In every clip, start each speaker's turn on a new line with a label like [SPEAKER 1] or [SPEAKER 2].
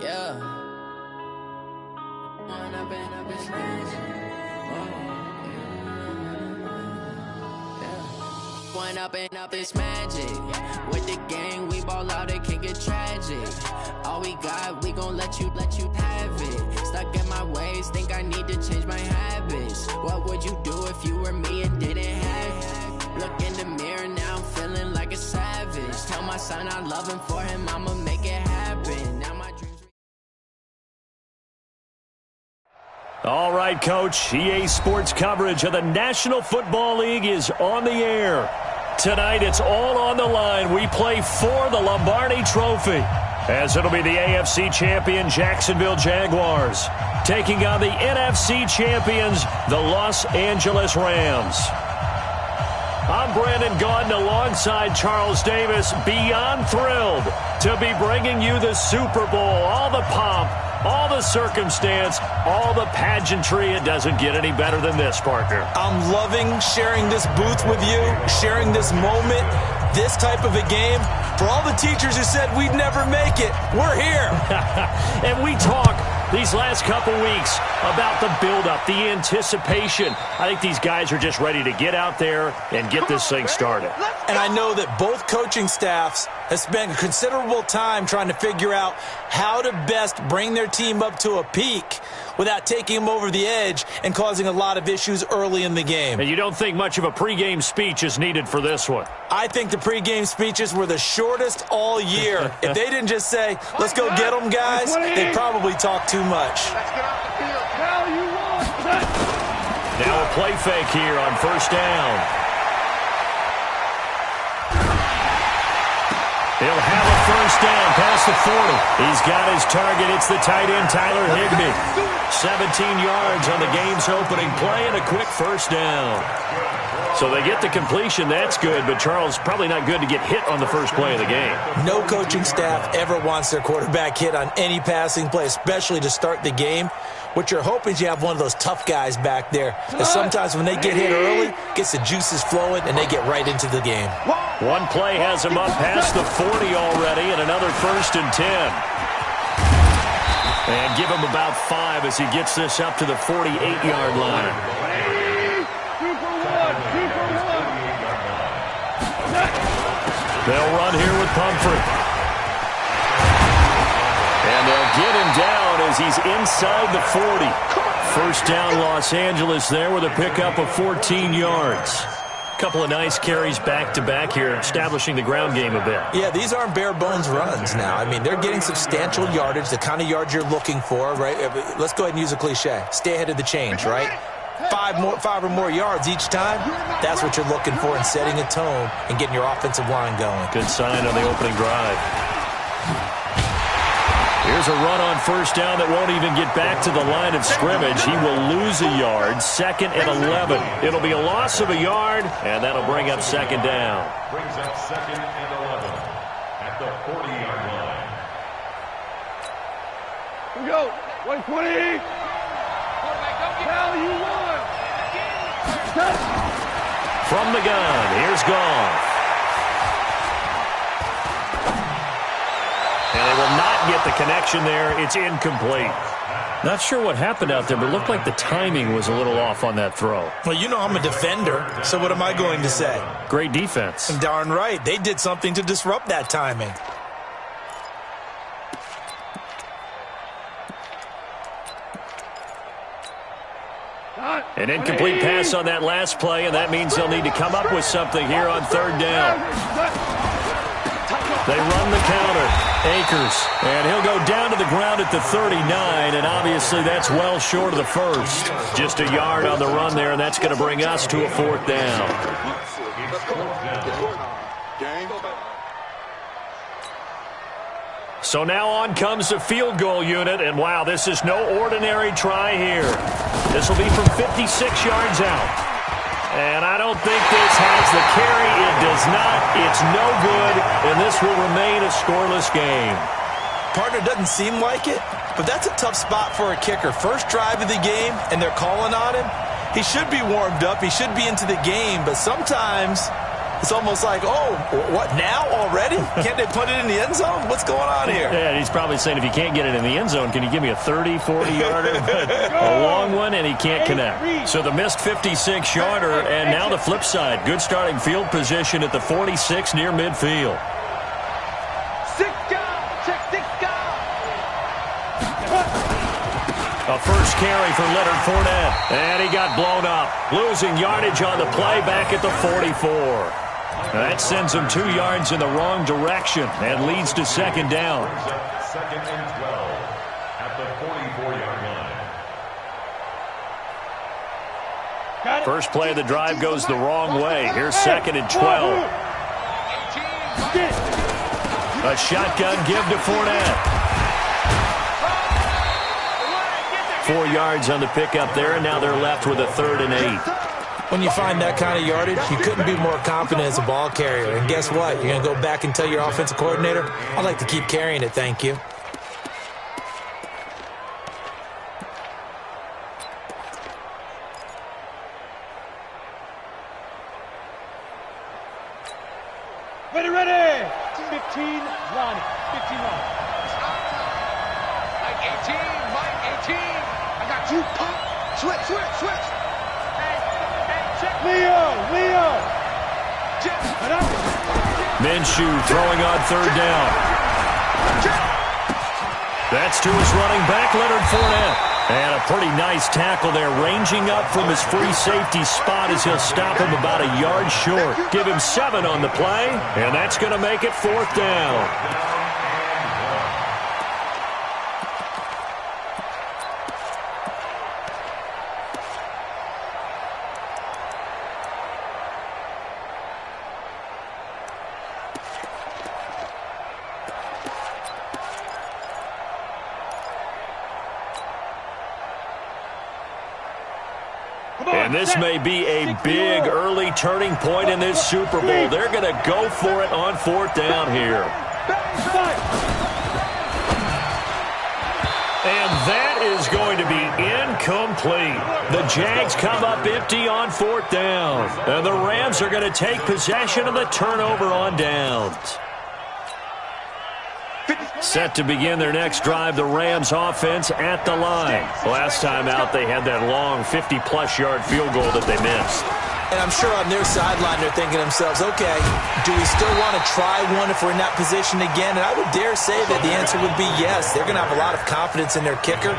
[SPEAKER 1] Yeah. One up and up, it's magic. With the gang, we ball out, it can get tragic. All we got, we gon' let you have it. Stuck in my ways, think I need to change my habits. What would you do if you were me and didn't have it? Look in the mirror, now I'm feeling like a savage. Tell my son I love him, for him I'ma make it happen. Now my dreams.
[SPEAKER 2] All right, Coach. EA Sports coverage of the National Football League is on the air. Tonight, it's all on the line. We play for the Lombardi Trophy, as it'll be the AFC champion Jacksonville Jaguars taking on the NFC champions, the Los Angeles Rams. I'm Brandon Gaudin alongside Charles Davis, beyond thrilled to be bringing you the Super Bowl, all the pomp, all the circumstance, all the pageantry. It doesn't get any better than this, partner.
[SPEAKER 3] I'm loving sharing this booth with you, sharing this moment, this type of a game. For all the teachers who said we'd never make it, we're here.
[SPEAKER 2] And we talk these last couple weeks about the buildup, the anticipation. I think these guys are just ready to get out there and get this thing started.
[SPEAKER 3] And I know that both coaching staffs have spent considerable time trying to figure out how to best bring their team up to a peak without taking them over the edge and causing a lot of issues early in the game.
[SPEAKER 2] And you don't think much of a pregame speech is needed for this one?
[SPEAKER 3] I think the pregame speeches were the shortest all year. If they didn't just say, let's go get them, guys, they'd probably talk too much.
[SPEAKER 2] Now a play fake here on first down. He'll have a first down past the 40. He's got his target. It's the tight end, Tyler Higbee. 17 yards on the game's opening play and a quick first down. So they get the completion. That's good, but Charles, probably not good to get hit on the first play of the game.
[SPEAKER 3] No coaching staff ever wants their quarterback hit on any passing play, especially to start the game. What you're hoping is you have one of those tough guys back there. And sometimes when they get hit early, gets the juices flowing, and they get right into the game.
[SPEAKER 2] One play has him up past the 40 already, and another 1st and 10. And give him about 5 as he gets this up to the 48-yard line. They'll run here with Pumphrey. And they'll get him down as he's inside the 40. First down, Los Angeles there with a pickup of 14 yards. Couple of nice carries back-to-back here, establishing the ground game a bit.
[SPEAKER 3] Yeah, these aren't bare-bones runs now. I mean, they're getting substantial yardage, the kind of yards you're looking for, right? Let's go ahead and use a cliche. Stay ahead of the change, right? 5 or more yards each time, that's what you're looking for in setting a tone and getting your offensive line going.
[SPEAKER 2] Good sign on the opening drive. Here's a run on first down that won't even get back to the line of scrimmage. He will lose a yard, 2nd and 11. It'll be a loss of a yard, and that'll bring up 2nd down.
[SPEAKER 4] Brings up 2nd and 11 at the 40-yard line.
[SPEAKER 5] Here we go. 120. Hell, you won.
[SPEAKER 2] From the gun, here's Goff. And they will not get the connection there. It's incomplete. Not sure what happened out there, but it looked like the timing was a little off on that throw.
[SPEAKER 3] Well, you know I'm a defender, so what am I going to say?
[SPEAKER 2] Great defense.
[SPEAKER 3] Darn right. They did something to disrupt that timing.
[SPEAKER 2] An incomplete pass on that last play, and that means they'll need to come up with something here on 3rd down. They run the counter. Akers. And he'll go down to the ground at the 39, and obviously that's well short of the first. Just a yard on the run there, and that's going to bring us to a 4th down. So now on comes the field goal unit, and wow, this is no ordinary try here. This will be from 56 yards out. And I don't think this has the carry. It does not. It's no good, and this will remain a scoreless game.
[SPEAKER 3] Partner, doesn't seem like it, but that's a tough spot for a kicker. First drive of the game, and they're calling on him. He should be warmed up. He should be into the game, but sometimes It's almost like, oh, what, now already? Can't they put it in the end zone? What's going on here?
[SPEAKER 2] Yeah, he's probably saying, if you can't get it in the end zone, can you give me a 30, 40-yarder? A long one, and he can't connect. So the missed 56-yarder, and now the flip side. Good starting field position at the 46 near midfield. A first carry for Leonard Fournette. And he got blown up. Losing yardage on the play back at the 44. That sends him 2 yards in the wrong direction and leads to second down.
[SPEAKER 4] Second and 12 at the 44-yard line.
[SPEAKER 2] First play of the drive goes the wrong way. Here's second and 12. A shotgun give to Fournette. 4 yards on the pickup there, and now they're left with a 3rd and 8.
[SPEAKER 3] When you find that kind of yardage, you couldn't be more confident as a ball carrier. And guess what? You're going to go back and tell your offensive coordinator, I'd like to keep carrying it, thank you.
[SPEAKER 5] Ready. 15 Ronnie. 15 Ronnie. Mike 18. I got you. Pump. Switch. Leo.
[SPEAKER 2] Minshew throwing on 3rd down. That's to his running back, Leonard Fournette. And a pretty nice tackle there, ranging up from his free safety spot as he'll stop him about a yard short. Give him 7 on the play, and that's going to make it 4th down. And this may be a big early turning point in this Super Bowl. They're going to go for it on 4th down here. And that is going to be incomplete. The Jags come up empty on 4th down. And the Rams are going to take possession of the turnover on downs. Set to begin their next drive, the Rams offense at the line. Last time out, they had that long 50-plus yard field goal that they missed.
[SPEAKER 3] And I'm sure on their sideline they're thinking to themselves, okay, do we still want to try one if we're in that position again? And I would dare say that the answer would be yes. They're going to have a lot of confidence in their kicker.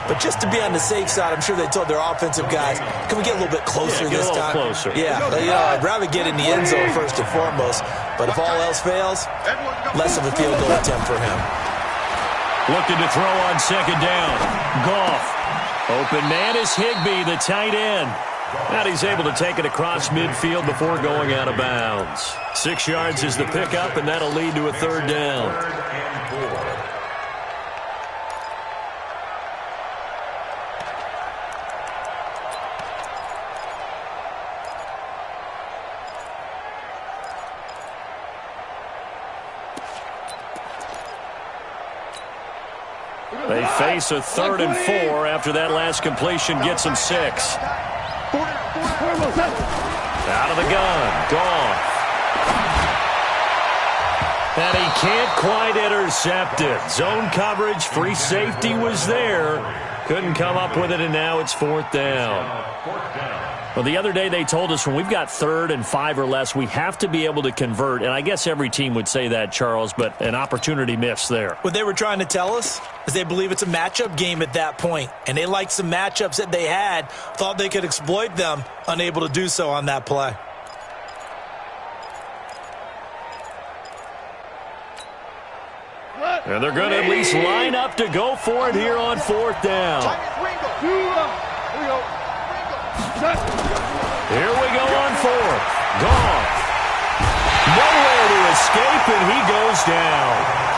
[SPEAKER 3] But just to be on the safe side, I'm sure they told their offensive guys, can we get a little bit closer this time?
[SPEAKER 2] Closer.
[SPEAKER 3] Yeah, I'd rather get in the end zone first and foremost. But if all else fails, less of a field goal attempt for him.
[SPEAKER 2] Looking to throw on 2nd down. Goff. Open man is Higbee, the tight end. And he's able to take it across midfield before going out of bounds. 6 yards is the pickup, and that'll lead to a 3rd down. They face a 3rd and 4 after that last completion gets them 6. Out of the gun. Goff. And he can't quite intercept it. Zone coverage, free safety was there. Couldn't come up with it, and now it's 4th down. Well, the other day they told us when we've got 3rd and 5 or less, we have to be able to convert. And I guess every team would say that, Charles, but an opportunity missed there.
[SPEAKER 3] What they were trying to tell us is they believe it's a matchup game at that point. And they liked some matchups that they had, thought they could exploit them, unable to do so on that play.
[SPEAKER 2] And they're going to at least line up to go for it here on 4th down. Here we go on 4th. Goff. Nowhere to escape, and he goes down.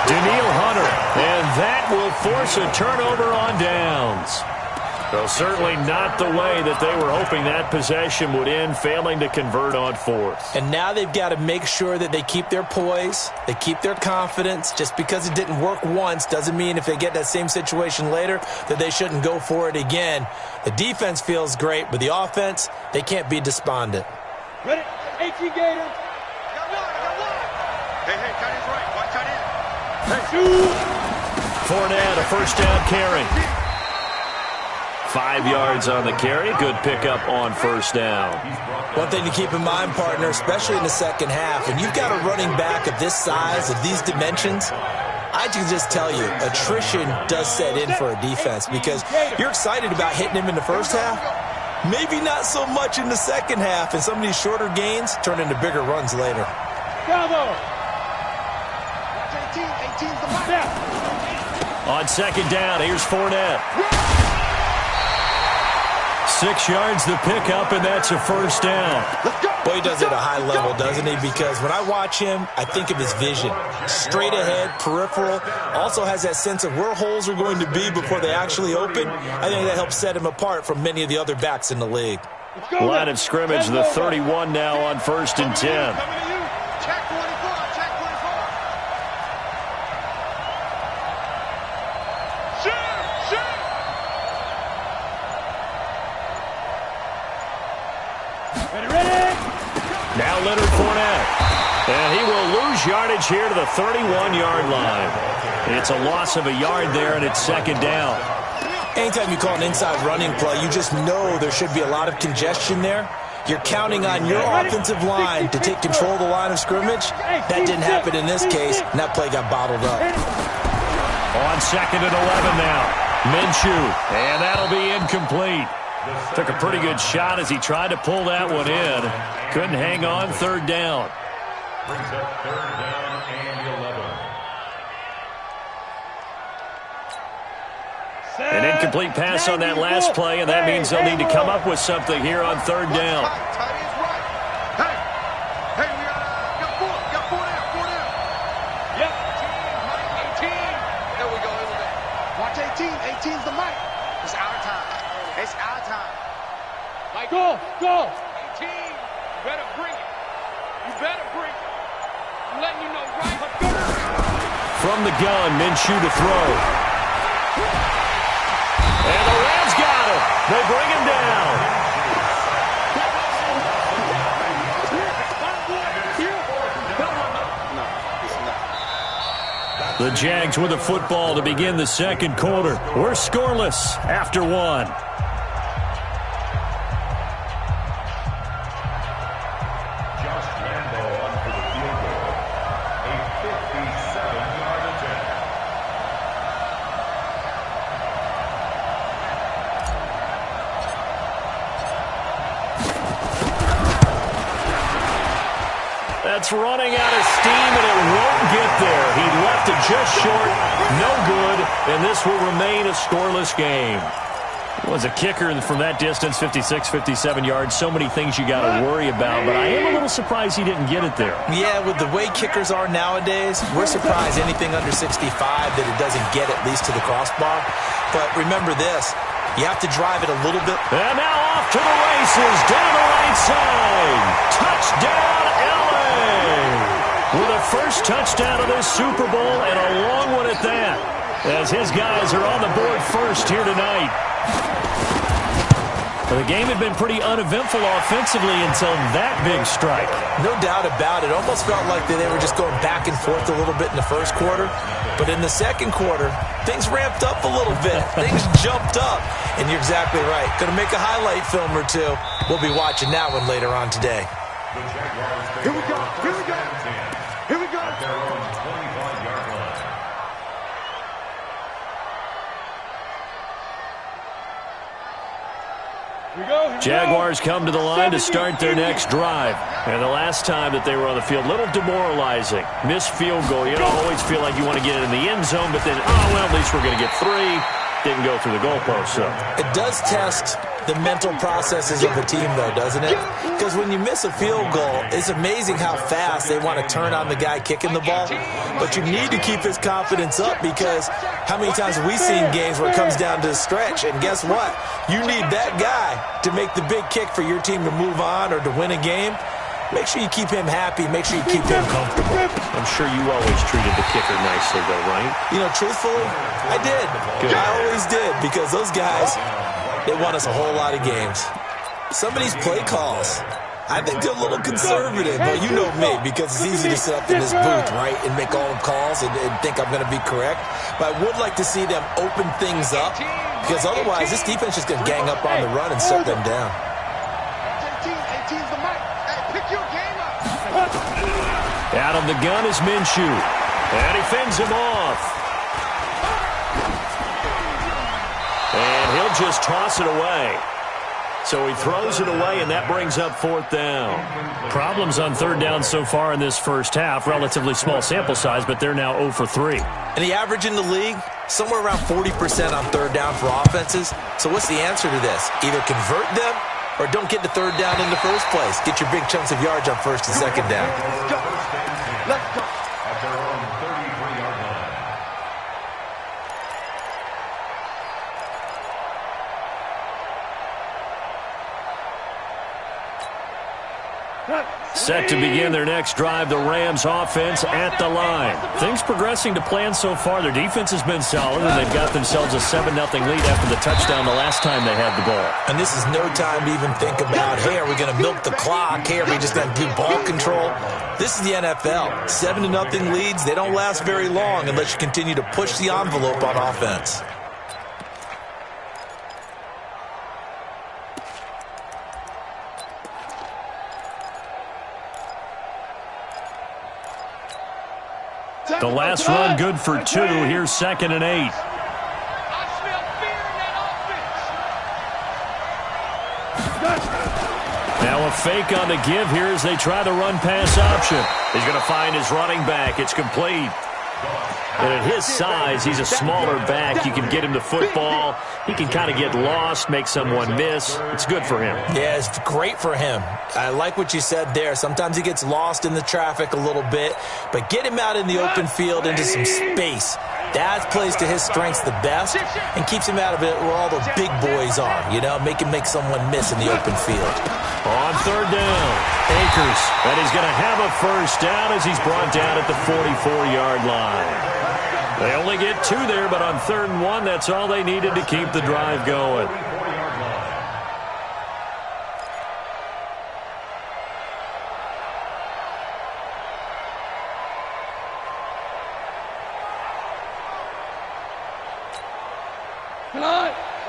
[SPEAKER 2] Daniil Hunter. And that will force a turnover on downs. Well, certainly not the way that they were hoping that possession would end, failing to convert on 4th.
[SPEAKER 3] And now they've got to make sure that they keep their poise, they keep their confidence. Just because it didn't work once doesn't mean if they get that same situation later that they shouldn't go for it again. The defense feels great, but the offense, they can't be despondent.
[SPEAKER 5] Ready? 18 Gators.
[SPEAKER 2] Fournette, a first down carry. 5 yards on the carry. Good pickup on first down.
[SPEAKER 3] One thing to keep in mind, partner, especially in the second half, when you've got a running back of this size, of these dimensions, I can just tell you, attrition does set in for a defense because you're excited about hitting him in the first half. Maybe not so much in the second half, and some of these shorter gains turn into bigger runs later.
[SPEAKER 2] On second down, here's Fournette. 6 yards the pickup, and that's a first down.
[SPEAKER 3] Boy, he does it at a high level, doesn't he? Because when I watch him, I think of his vision. Straight ahead, peripheral. Also has that sense of where holes are going to be before they actually open. I think that helps set him apart from many of the other backs in the league.
[SPEAKER 2] Line of scrimmage, the 31 now on 1st and 10. Now Leonard Fournette. And he will lose yardage here to the 31-yard line. It's a loss of a yard there, and it's second down.
[SPEAKER 3] Anytime you call an inside running play, you just know there should be a lot of congestion there. You're counting on your offensive line to take control of the line of scrimmage. That didn't happen in this case, and that play got bottled up.
[SPEAKER 2] On 2nd and 11 now. Minshew, and that'll be incomplete. Took a pretty good shot as he tried to pull that one in. Couldn't hang on, 3rd down.
[SPEAKER 4] Brings up 3rd down and 11.
[SPEAKER 2] An incomplete pass on that last play, and that means they'll need to come up with something here on 3rd down.
[SPEAKER 5] Hey, we got 4 down. Yep. 18. There we go. Watch 18. 18's the mic. It's our time. It's our time. Mike, go. 18. You better bring it. I'm letting you know right.
[SPEAKER 2] From the gun, Minshew to throw. And the Rams got him. They bring him down. The Jags with the football to begin the second quarter. We're scoreless after 1. That's running out of steam, and it won't get there. He left it just short, no good, and this will remain a scoreless game. It was a kicker from that distance, 56, 57 yards. So many things you got to worry about, but I am a little surprised he didn't get it there.
[SPEAKER 3] Yeah, with the way kickers are nowadays, we're surprised anything under 65 that it doesn't get at least to the crossbar. But remember this, you have to drive it a little bit.
[SPEAKER 2] And now off to the races, down the right side. Touchdown, with a first touchdown of this Super Bowl, and a long one at that, as his guys are on the board first here tonight. The game had been pretty uneventful offensively until that big strike.
[SPEAKER 3] No doubt about it. Almost felt like they were just going back and forth a little bit in the first quarter. But in the second quarter, things ramped up a little bit. Things jumped up. And you're exactly right. Going to make a highlight film or two. We'll be watching that one later on today.
[SPEAKER 5] Here we go.
[SPEAKER 4] At their own 25-yard line.
[SPEAKER 2] Jaguars come to the line to start their next drive. And the last time that they were on the field, a little demoralizing. Missed field goal. You don't always feel like you want to get it in the end zone, but then, well, at least we're going to get 3. Didn't go through the goalpost, so.
[SPEAKER 3] It does test the mental processes of the team, though, doesn't it? Because when you miss a field goal, it's amazing how fast they want to turn on the guy kicking the ball. But you need to keep his confidence up, because how many times have we seen games where it comes down to the stretch? And guess what? You need that guy to make the big kick for your team to move on or to win a game. Make sure you keep him happy. Make sure you keep him comfortable.
[SPEAKER 2] I'm sure you always treated the kicker nicely, though, right?
[SPEAKER 3] You know, truthfully, I did. Good. I always did, because those guys, they won us a whole lot of games. Some of these play calls, I think they're a little conservative, but you know me, because it's easy to sit up in this booth, right, and make all the calls and think I'm going to be correct. But I would like to see them open things up, because otherwise this defense is going to gang up on the run and shut them down.
[SPEAKER 5] 18's the mic. Hey, pick your game up.
[SPEAKER 2] Out of the gun is Minshew, and he fends him off. And he'll just toss it away. So he throws it away, and that brings up 4th down. Problems on 3rd down so far in this first half. Relatively small sample size, but they're now 0 for 3.
[SPEAKER 3] And the average in the league, somewhere around 40% on 3rd down for offenses. So what's the answer to this? Either convert them or don't get the 3rd down in the first place. Get your big chunks of yards on 1st and 2nd down.
[SPEAKER 5] Let's go.
[SPEAKER 4] At their own 33-yard line.
[SPEAKER 2] Set to begin their next drive, the Rams offense at the line. Things progressing to plan so far. Their defense has been solid, and they've got themselves a 7-0 lead after the touchdown the last time they had the ball.
[SPEAKER 3] And this is no time to even think about, hey, are we going to milk the clock? Hey, are we just going to do ball control? This is the NFL. 7-0 leads, they don't last very long unless you continue to push the envelope on offense.
[SPEAKER 2] The last run good for 2. Here's 2nd and 8.
[SPEAKER 5] I smell fear in that offense.
[SPEAKER 2] Now a fake on the give here as they try the run-pass option. He's going to find his running back. It's complete. And at his size, he's a smaller back. You can get him the football. He can kind of get lost, make someone miss. It's good for him.
[SPEAKER 3] Yeah, it's great for him. I like what you said there. Sometimes he gets lost in the traffic a little bit, but get him out in the open field into some space. That plays to his strengths the best and keeps him out of it where all the big boys are, you know, make someone miss in the open field.
[SPEAKER 2] On 3rd down, Akers. And he's going to have a 1st down as he's brought down at the 44-yard line. They only get 2 there, but on 3rd and 1, that's all they needed to keep the drive going.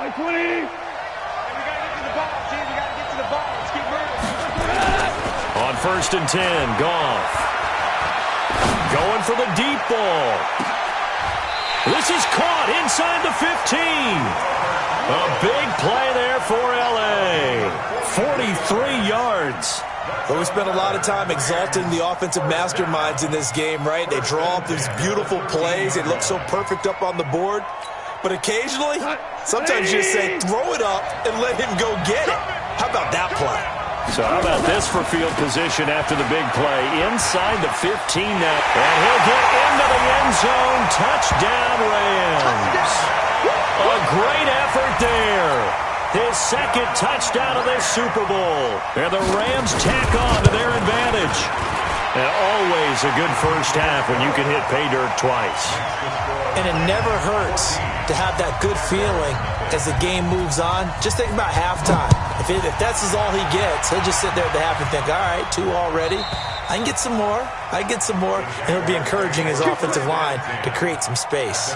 [SPEAKER 5] I 20. We got to get to the ball, G. We got to get to the ball. Let's keep moving.
[SPEAKER 2] On 1st and 10, Goff. Going for the deep ball. This is caught inside the 15. A big play there for L.A. 43 yards.
[SPEAKER 3] But we spent a lot of time exalting the offensive masterminds in this game, right? They draw up these beautiful plays. They look so perfect up on the board. But occasionally, sometimes you just say, throw it up and let him go get it. How about that play?
[SPEAKER 2] So how about this for field position after the big play? Inside the 15 now. And he'll get into the end zone. Touchdown, Rams. A great effort there. His 2nd touchdown of this Super Bowl. And the Rams tack on to their advantage. And always a good first half when you can hit pay dirt twice.
[SPEAKER 3] And it never hurts to have that good feeling as the game moves on. Just think about halftime. If that's all he gets, he'll just sit there at the half and think, all right, 2 already. I can get some more. I can get some more. And he'll be encouraging his offensive line to create some space.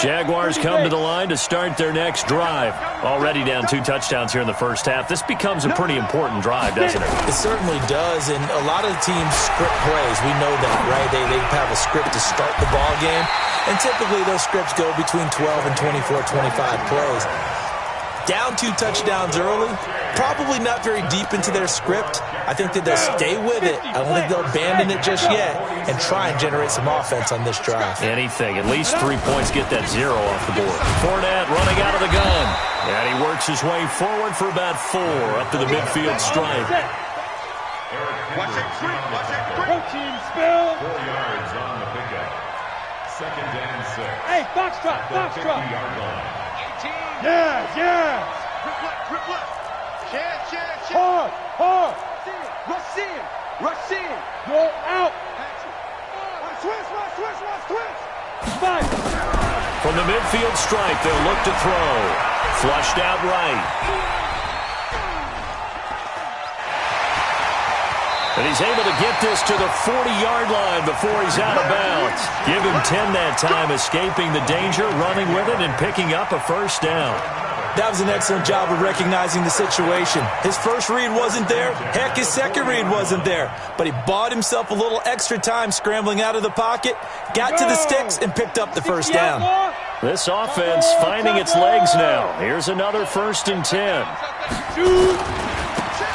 [SPEAKER 2] Jaguars come to the line to start their next drive. Already down 2 touchdowns here in the first half. This becomes a pretty important drive, doesn't it?
[SPEAKER 3] It certainly does, and a lot of the teams script plays. We know that, right? They have a script to start the ball game, and typically those scripts go between 12 and 24, 25 plays. Down 2 touchdowns early, probably not very deep into their script. I think that they'll stay with it. I don't think they'll abandon it just yet and try and generate some offense on this drive.
[SPEAKER 2] Anything. At least 3 points, get that 0 off the board. Fournette running out of the gun. And he works his way forward for about 4 up to the midfield stripe.
[SPEAKER 5] Watch it, watch it. Protein spill.
[SPEAKER 4] 4 yards on the pickup. 2nd and 6.
[SPEAKER 5] Hey, foxtrot, foxtrot.
[SPEAKER 4] 50-yard line.
[SPEAKER 5] 18. Yeah. Grip left. Chance. Hard. Rush in. Go out. Watch twist.
[SPEAKER 2] From the midfield stripe, they'll look to throw. Flushed out right. And he's able to get this to the 40-yard line before he's out of bounds. Give him 10 that time, escaping the danger, running with it, and picking up a first down.
[SPEAKER 3] That was an excellent job of recognizing the situation. His first read wasn't there. Heck, his second read wasn't there. But he bought himself a little extra time scrambling out of the pocket, got to the sticks, and picked up the first down.
[SPEAKER 2] This offense finding its legs now. Here's another 1st and 10.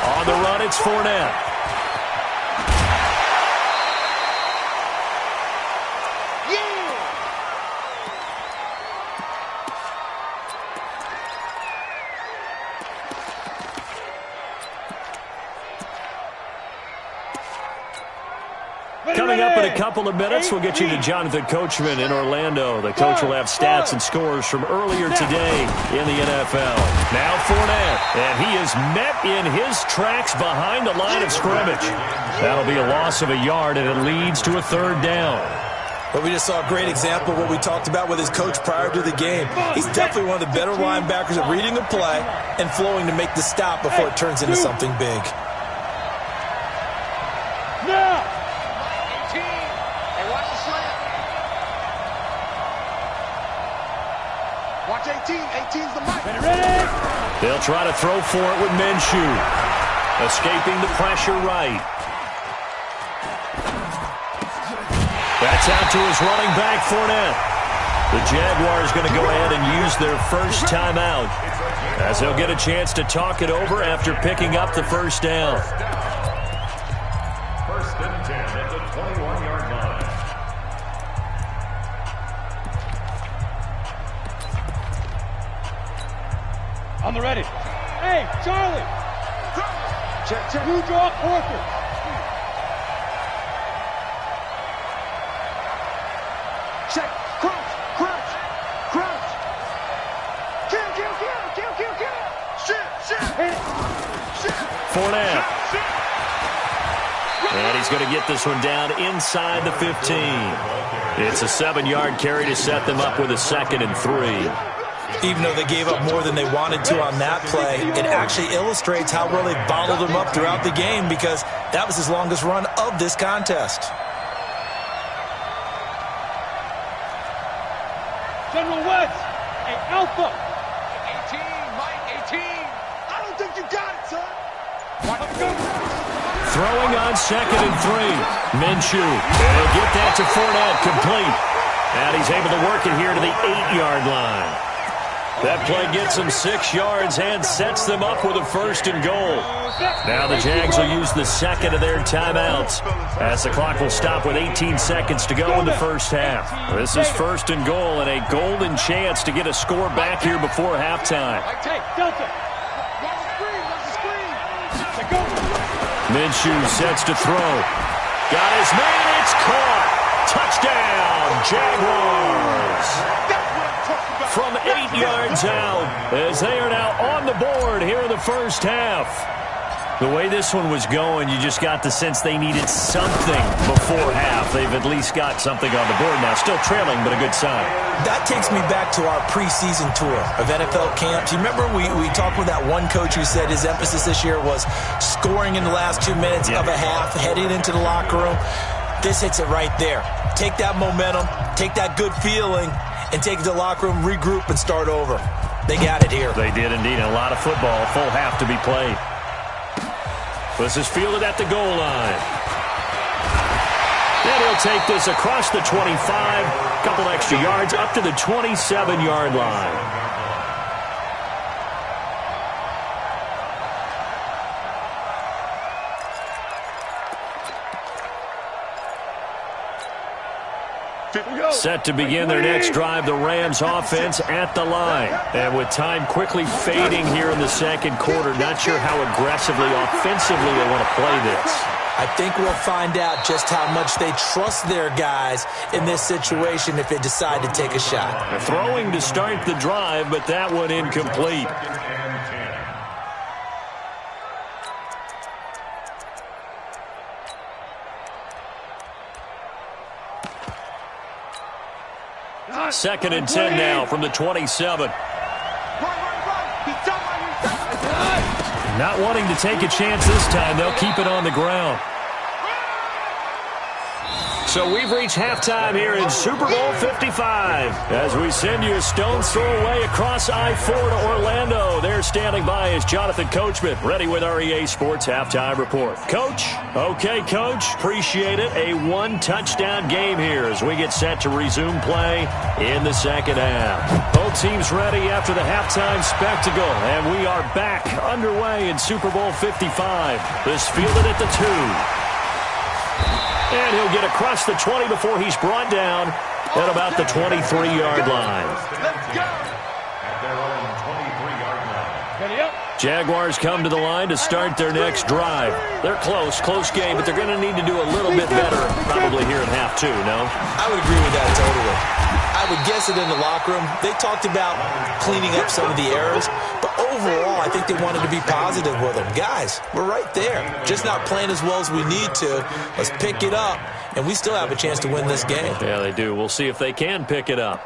[SPEAKER 2] On the run, it's Fournette. Coming up in a couple of minutes, we'll get you to Jonathan Coachman in Orlando. The coach will have stats and scores from earlier today in the NFL. Now Fournette, and he is met in his tracks behind the line of scrimmage. That'll be a loss of a yard, and it leads to a 3rd down.
[SPEAKER 3] But we just saw a great example of what we talked about with his coach prior to the game. He's definitely one of the better linebackers at reading the play and flowing to make the stop before it turns into something big.
[SPEAKER 5] Watch 18. 18's the mic.
[SPEAKER 2] They'll try to throw for it with Minshew. Escaping the pressure right. That's out to his running back, Fournette. The Jaguars going to go ahead and use their first timeout, as they'll get a chance to talk it over after picking up the first down.
[SPEAKER 4] 1st and 10 at the 21-yard line.
[SPEAKER 6] On the ready. Hey, Charlie.
[SPEAKER 5] Check.
[SPEAKER 6] You draw Porter.
[SPEAKER 5] Check. Crouch. Kill. Shit.
[SPEAKER 2] Fournette. And he's going to get this one down inside the 15. It's a 7-yard carry to set them up with a 2nd and 3.
[SPEAKER 3] Even though they gave up more than they wanted to on that play, it actually illustrates how well they bottled him up throughout the game, because that was his longest run of this contest.
[SPEAKER 6] General West. Hey, Alpha.
[SPEAKER 5] 18, Mike. 18. I don't think you got it, son.
[SPEAKER 6] Let's go.
[SPEAKER 2] Throwing on 2nd and 3. Minshew. They'll get that to Fournette, complete. And he's able to work it here to the 8-yard line. That play gets them 6 yards and sets them up with a 1st and goal. Now the Jags will use the 2nd of their timeouts, as the clock will stop with 18 seconds to go in the first half. This is 1st and goal, and a golden chance to get a score back here before halftime.
[SPEAKER 6] Take Delta.
[SPEAKER 2] Minshew sets to throw. Got his man. It's caught. Touchdown, Jaguars. From 8 yards out, as they are now on the board here in the first half. The way this one was going, you just got the sense they needed something before half. They've at least got something on the board now. Still trailing, but a good sign.
[SPEAKER 3] That takes me back to our preseason tour of NFL camps. You remember we talked with that one coach who said his emphasis this year was scoring in the last 2 minutes of a half, heading into the locker room. This hits it right there. Take that momentum, take that good feeling, and take it to the locker room, regroup, and start over. They got it here.
[SPEAKER 2] They did indeed. A lot of football, full half to be played. This is fielded at the goal line. And he'll take this across the 25, couple extra yards, up to the 27-yard line. Set to begin their next drive, the Rams offense at the line. And with time quickly fading here in the second quarter, not sure how aggressively, offensively they want to play this.
[SPEAKER 3] I think we'll find out just how much they trust their guys in this situation if they decide to take a shot.
[SPEAKER 2] They're throwing to start the drive, but that one incomplete. 2nd and 10 now from the 27. Not wanting to take a chance this time. They'll keep it on the ground. So we've reached halftime here in Super Bowl 55. As we send you a stone's throw away across I-4 to Orlando. There standing by is Jonathan Coachman, ready with our EA Sports Halftime Report. Coach? Okay, Coach. Appreciate it. A one-touchdown game here as we get set to resume play in the second half. Both teams ready after the halftime spectacle, and we are back underway in Super Bowl 55. This fielded at the 2. And he'll get across the 20 before he's brought down at about the 23-yard line.
[SPEAKER 4] Let's go! At their own 23-yard line.
[SPEAKER 6] Ready up.
[SPEAKER 2] Jaguars come to the line to start their next drive. They're close game, but they're going to need to do a little bit better probably here in half 2, no?
[SPEAKER 3] I would agree with that totally. I would guess it in the locker room. They talked about cleaning up some of the errors, but overall, I think they wanted to be positive with them. Guys, we're right there. Just not playing as well as we need to. Let's pick it up, and we still have a chance to win this game.
[SPEAKER 2] Yeah, they do. We'll see if they can pick it up.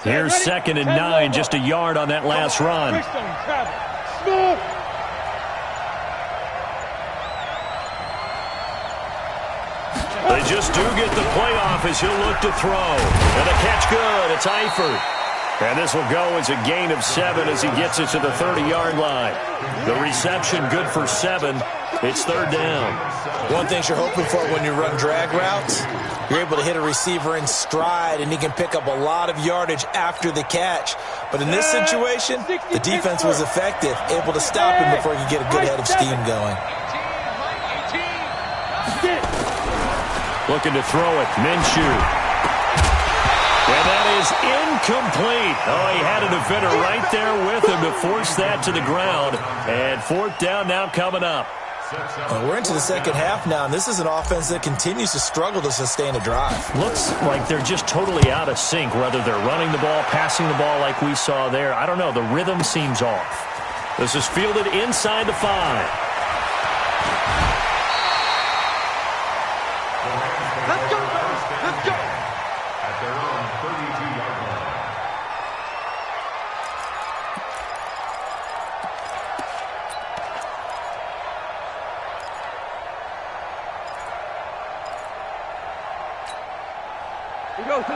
[SPEAKER 2] Here's 2nd and 9, just a yard on that last run. They just do get the playoff as he'll look to throw. And the catch good. It's Eifert. And this will go as a gain of 7 as he gets it to the 30-yard line. The reception good for 7. It's 3rd down.
[SPEAKER 3] One thing you're hoping for when you run drag routes, you're able to hit a receiver in stride, and he can pick up a lot of yardage after the catch. But in this situation, the defense was effective, able to stop him before he could get a good head of steam going.
[SPEAKER 2] Looking to throw it, Minshew. And that is incomplete. Oh, he had a defender right there with him to force that to the ground. And 4th down now coming up.
[SPEAKER 3] We're into the second half now, and this is an offense that continues to struggle to sustain a drive.
[SPEAKER 2] Looks like they're just totally out of sync, whether they're running the ball, passing the ball like we saw there. I don't know. The rhythm seems off. This is fielded inside the 5.
[SPEAKER 5] Let's go, baby. Let's go.
[SPEAKER 4] At their own 32-yard line.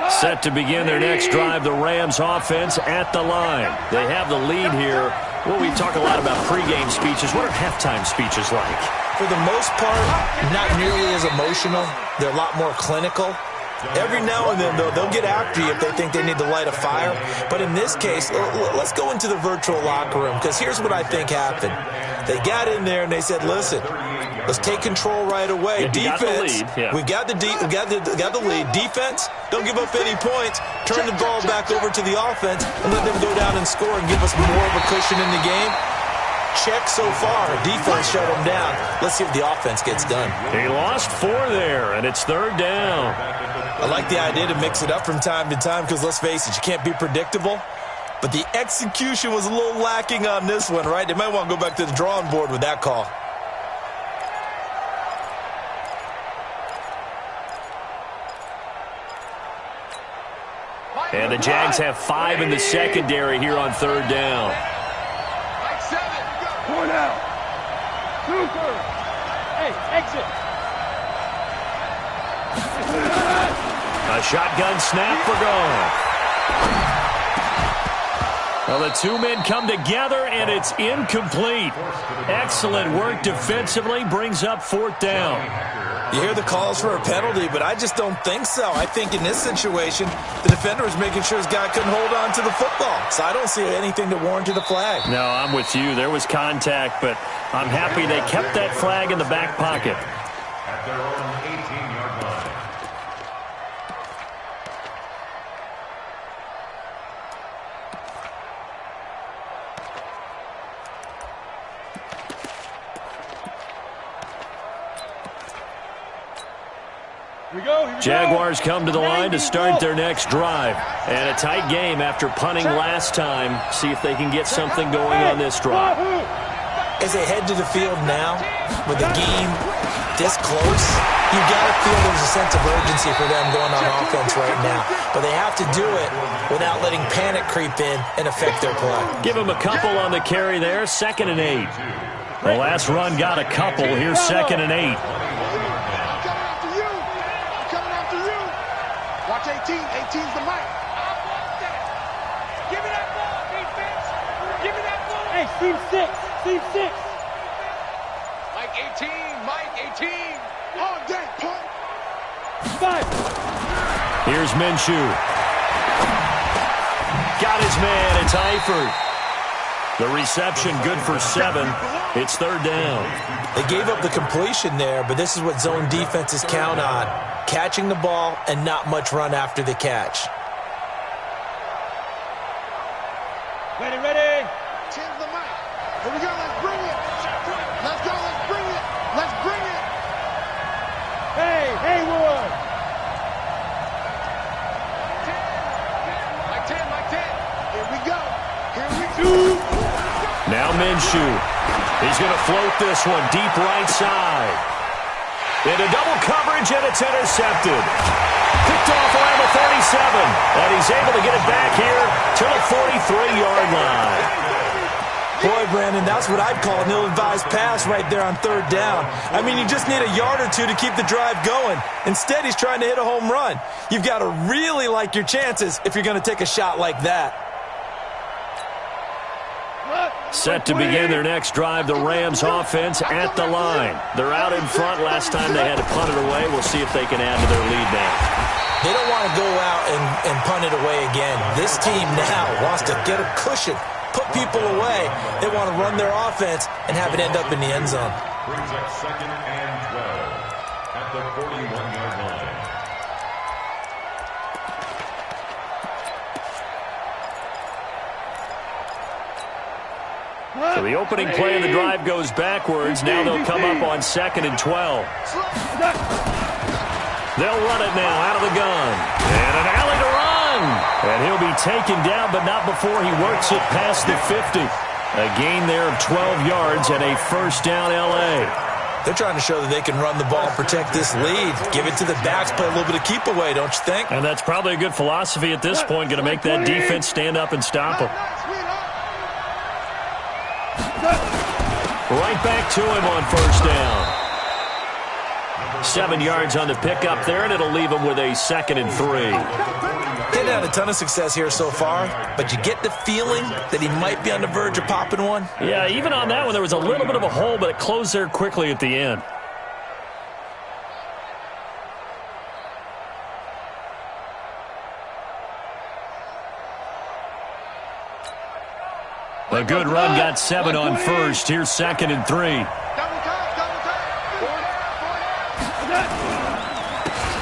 [SPEAKER 2] Set to begin their next drive, the Rams offense at the line. They have the lead here. Well, we talk a lot about pregame speeches. What are halftime speeches like?
[SPEAKER 3] For the most part, not nearly as emotional. They're a lot more clinical. Every now and then, though, they'll get after you if they think they need to light a fire. But in this case, let's go into the virtual locker room, because here's what I think happened. They got in there and they said, listen, let's take control right away.
[SPEAKER 2] Yeah,
[SPEAKER 3] defense,
[SPEAKER 2] we
[SPEAKER 3] got the lead. Defense, don't give up any points. Turn the ball back over to the offense and let them go down and score and give us more of a cushion in the game. Check so far. Defense shut them down. Let's see if the offense gets done.
[SPEAKER 2] He lost 4 there, and it's 3rd down.
[SPEAKER 3] I like the idea to mix it up from time to time because, let's face it, you can't be predictable. But the execution was a little lacking on this one, right? They might want to go back to the drawing board with that call.
[SPEAKER 2] And the Jags have 5 in the secondary here on 3rd down.
[SPEAKER 5] Like 7.
[SPEAKER 6] Going out. 2-3. Hey, exit.
[SPEAKER 2] A shotgun snap for goal. Well, the 2 men come together, and it's incomplete. Excellent work defensively, brings up 4th down.
[SPEAKER 3] You hear the calls for a penalty, but I just don't think so. I think in this situation, the defender was making sure his guy couldn't hold on to the football. So I don't see anything that warranted a flag.
[SPEAKER 2] No, I'm with you. There was contact, but I'm happy they kept that flag in the back pocket.
[SPEAKER 4] At their own 18-yard line.
[SPEAKER 2] Jaguars come to the line to start their next drive. And a tight game after punting last time. See if they can get something going on this drive.
[SPEAKER 3] As they head to the field now, with the game this close, you got to feel there's a sense of urgency for them going on offense right now. But they have to do it without letting panic creep in and affect their play.
[SPEAKER 2] Give them a couple on the carry there, 2nd and 8. The last run got a couple. Here's 2nd and 8.
[SPEAKER 5] Watch 18. 18's the mic. Give me that ball, defense. Give me that ball.
[SPEAKER 6] Hey, Steve 6. Steve 6.
[SPEAKER 5] Mike 18. Mike 18. On deck, punt.
[SPEAKER 6] 5.
[SPEAKER 2] Here's Minshew. Got his man. It's Eifert. The reception good for 7. It's 3rd down.
[SPEAKER 3] They gave up the completion there, but this is what zone defenses count on. Catching the ball and not much run after the catch.
[SPEAKER 6] Ready, ready.
[SPEAKER 5] 10's the mic. Here we go. Let's bring it. Let's go. Let's bring it. Let's bring it.
[SPEAKER 6] Hey, Haywood.
[SPEAKER 5] Mike 10. Mike 10. Here we go. Here we go.
[SPEAKER 2] Now Minshew. He's going to float this one deep right side. Into double coverage, and it's intercepted. Picked off around the 37, and he's able to get it back here to the 43-yard line.
[SPEAKER 3] Boy, Brandon, that's what I'd call an ill-advised pass right there on 3rd down. I mean, you just need a yard or two to keep the drive going. Instead, he's trying to hit a home run. You've got to really like your chances if you're going to take a shot like that.
[SPEAKER 2] Set to begin their next drive, the Rams offense at the line. They're out in front. Last time they had to punt it away. We'll see if they can add to their lead now.
[SPEAKER 3] They don't want to go out and punt it away again. This team now wants to get a cushion, put people away. They want to run their offense and have it end up in the end zone.
[SPEAKER 4] Brings up 2nd and 12 at the 41-yard line.
[SPEAKER 2] So the opening play of the drive goes backwards. Now they'll come up on 2nd and 12. They'll run it now out of the gun. And an alley to run. And he'll be taken down, but not before he works it past the 50. A gain there of 12 yards and a 1st down L.A.
[SPEAKER 3] They're trying to show that they can run the ball, protect this lead. Give it to the backs, play a little bit of keep away, don't you think?
[SPEAKER 2] And that's probably a good philosophy at this point. Going to make that defense stand up and stop them. Right back to him on 1st down. 7 yards on the pickup there, and it'll leave him with a 2nd and 3.
[SPEAKER 3] Didn't have a ton of success here so far, but you get the feeling that he might be on the verge of popping one.
[SPEAKER 2] Yeah, even on that one, there was a little bit of a hole, but it closed there quickly at the end. A good run, got 7 on 1st. Here's 2nd and 3.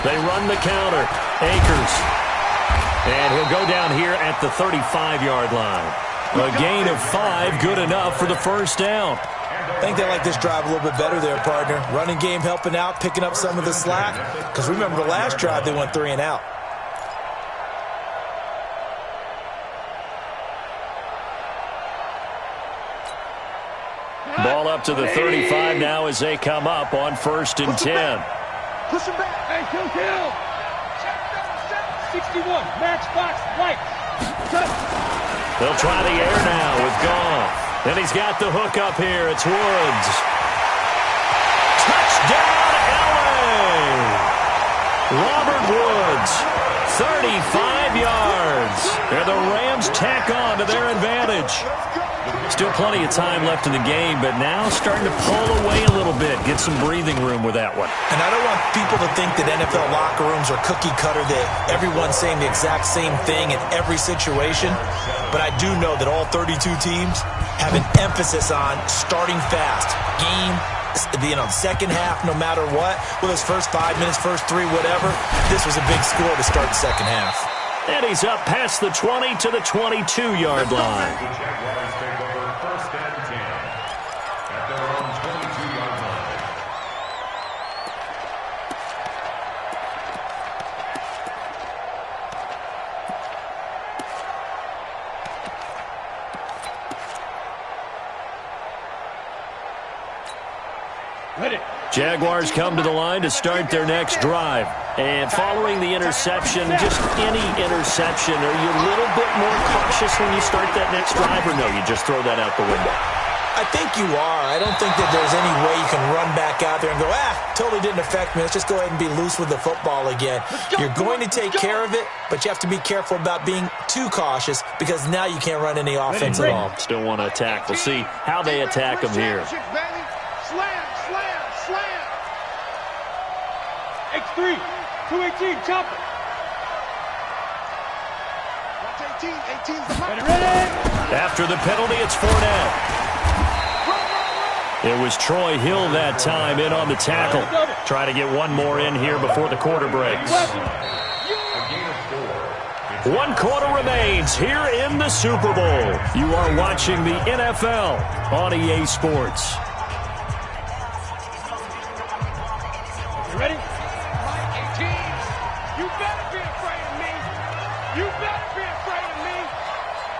[SPEAKER 2] They run the counter. Akers. And he'll go down here at the 35-yard line. A gain of 5, good enough for the 1st down.
[SPEAKER 3] I think they like this drive a little bit better there, partner. Running game helping out, picking up some of the slack. Because remember the last drive, they went 3 and out.
[SPEAKER 2] Ball up to the 35 now as they come up on 1st and 10.
[SPEAKER 5] Push him back.
[SPEAKER 6] Hey, kill. 61, matchbox, white.
[SPEAKER 2] They'll try the air now with Goff. And he's got the hook up here. It's Woods. Touchdown, LA! Robert Woods, 35 yards. And the Rams tack on to their advantage. Still plenty of time left in the game, but now starting to pull away a little bit. Get some breathing room with that one.
[SPEAKER 3] And I don't want people to think that NFL locker rooms are cookie cutter, that everyone's saying the exact same thing in every situation. But I do know that all 32 teams have an emphasis on starting fast. Game, second half, no matter what. Well, his first 5 minutes, first 3, whatever. This was a big score to start the second half.
[SPEAKER 2] And he's up past the 20 to the 22-yard line.
[SPEAKER 4] The Jaguars take over 1st and 10 at their own 22-yard line.
[SPEAKER 6] Ready.
[SPEAKER 2] Jaguars come to the line to start their next drive. And following the interception, just any interception, are you a little bit more cautious when you start that next drive, or no, you just throw that out the window?
[SPEAKER 3] I think you are. I don't think that there's any way you can run back out there and go, totally didn't affect me. Let's just go ahead and be loose with the football again. You're going to take care of it, but you have to be careful about being too cautious because now you can't run any offense at all.
[SPEAKER 2] Still want to attack. We'll see how they attack them here.
[SPEAKER 5] Slam, slam, slam.
[SPEAKER 6] X3, 218, chopper.
[SPEAKER 5] Watch 18, 18's the mark.
[SPEAKER 6] Ready.
[SPEAKER 2] After the penalty, it's Fournette. It was Troy Hill that time in on the tackle. Trying to get one more in here before the quarter breaks. 1 quarter remains here in the Super Bowl. You are watching the NFL on EA Sports.
[SPEAKER 6] You ready?
[SPEAKER 5] You better be afraid of me. You better be afraid of me.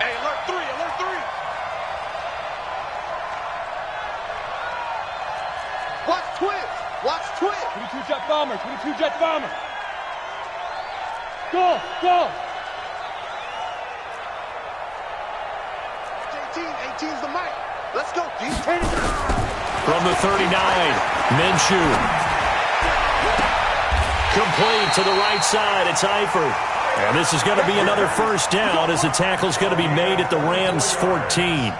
[SPEAKER 5] Hey, alert 3, alert 3. Watch twist. Watch twist.
[SPEAKER 6] 22 jet bomber, 22 jet bomber. Go, go.
[SPEAKER 5] 18's the mic. Let's go, G.
[SPEAKER 2] From the 39, Minshew. Complete to the right side. It's Eifert. And this is going to be another first down as the tackle's going to be made at the Rams' 14.